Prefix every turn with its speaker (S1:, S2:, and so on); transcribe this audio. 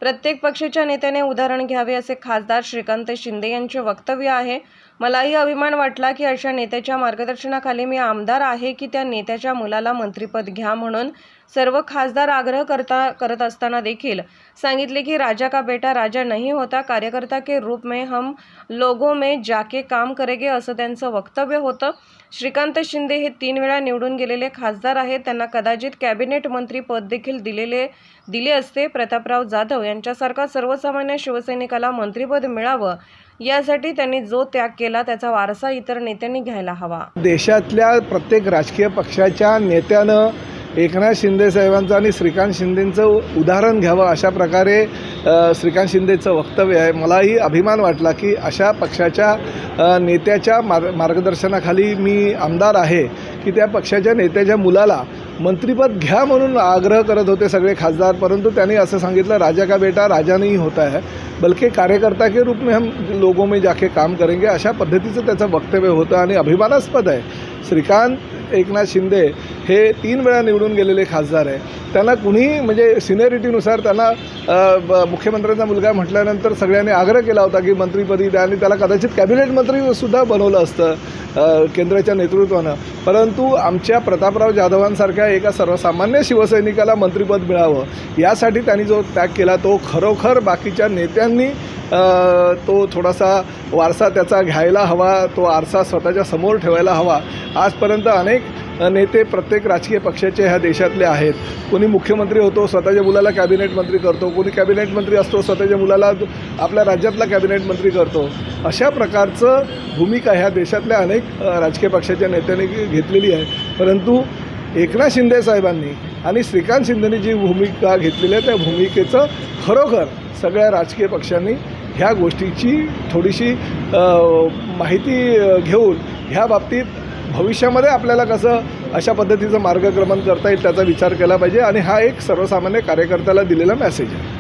S1: प्रत्येक पक्षाच्या नेत्याने उदाहरण घ्यावे असे खासदार श्रीकांत शिंदे यांचे वक्तव्य आहे। मलाही अभिमान वाटला की अशा नेत्याच्या मार्गदर्शनाखाली मी आमदार आहे की त्या नेत्याच्या मुलाला मंत्रिपद घ्या म्हणून सर्व खासदार आग्रह करत असताना देखील सांगितले की राजा का बेटा राजा नहीं होता, कार्यकर्ता के रूप में हम लोगों में जाके काम करेंगे असं त्यांचं वक्तव्य होतं। श्रीकांत शिंदे हे 3 वेळा निवडून गेलेले खासदार आहेत। त्यांना कदाचित कॅबिनेट मंत्री पद देखील दिले असते। प्रतापराव जाधव यांच्यासारखा सर्वसामान्य शिवसैनिकाला मंत्रिपद मिळावं यासाठी त्यांनी जो त्याग केला त्याचा वारसा इतर नेत्यांनी घ्यायला हवा।
S2: देशातल्या प्रत्येक राजकीय पक्षाच्या नेत्यानं एकनाथ शिंदे साहेबांचं आणि श्रीकांत शिंदेंचं उदाहरण घ्यावं अशा प्रकारे श्रीकांत शिंदेचं वक्तव्य आहे। मलाही अभिमान वाटला की अशा पक्षाच्या नेत्याच्या मार्गदर्शनाखाली मी आमदार आहे की त्या पक्षाच्या नेत्याच्या मुलाला मंत्रिपद घ्या म्हणून आग्रह करत होते सगळे खासदार, परंतु त्यांनी असं सांगितलं राजा का बेटा राजा नहीं होता है बल्कि कार्यकर्ता के रूप में हम लोगों में जाके काम करेंगे अशा पद्धतीचं त्याचं वक्तव्य होतं आणि अभिमानास्पद आहे। श्रीकांत एकनाथ शिंदे हे 3 वेळा निवडून गेलेले खासदार आहे। त्यांना कुणी म्हणजे सिनियरिटीनुसार त्यांना मुख्यमंत्र्यांचा मुलगा म्हटल्यानंतर सगळ्यांनी आग्रह केला होता की मंत्रिपदी द्या आणि त्याला कदाचित कॅबिनेट मंत्रीसुद्धा बनवलं असतं केंद्राच्या नेतृत्वानं, परंतु आमच्या प्रतापराव जाधवांसारख्या एका सर्वसामान्य शिवसैनिकाला मंत्रिपद मिळावं यासाठी त्यांनी जो त्याग केला तो खरोखर बाकीच्या नेत्यांनी तो थोडासा वारसा त्याचा घ्यायला हवा, तो आरसा स्वतःच्या समोर ठेवायला हवा। आजपर्यंत अनेक नेते प्रत्येक राजकीय पक्षाचे ह्या देशातले आहेत। कोणी मुख्यमंत्री होतो स्वतःच्या मुलाला कॅबिनेट मंत्री करतो, कोणी कॅबिनेट मंत्री असतो स्वतःच्या मुलाला आपल्या राज्यातला कॅबिनेट मंत्री करतो। अशा प्रकारचं भूमिका ह्या देशातल्या अनेक राजकीय पक्षाच्या नेत्यांनी घेतलेली आहे, परंतु एकनाथ शिंदे साहेबांनी आणि श्रीकांत शिंदेंनी जी भूमिका घेतलेली आहे त्या भूमिकेचं खरोखर सगळ्या राजकीय पक्षांनी ह्या गोष्टीची थोडीशी माहिती घेऊन ह्या बाबतीत भविष्यामध्ये आपल्याला कसं अशा पद्धतीचं मार्गक्रमण करता येईल त्याचा विचार केला पाहिजे आणि हा एक सर्वसामान्य कार्यकर्त्याला दिलेला मेसेज आहे।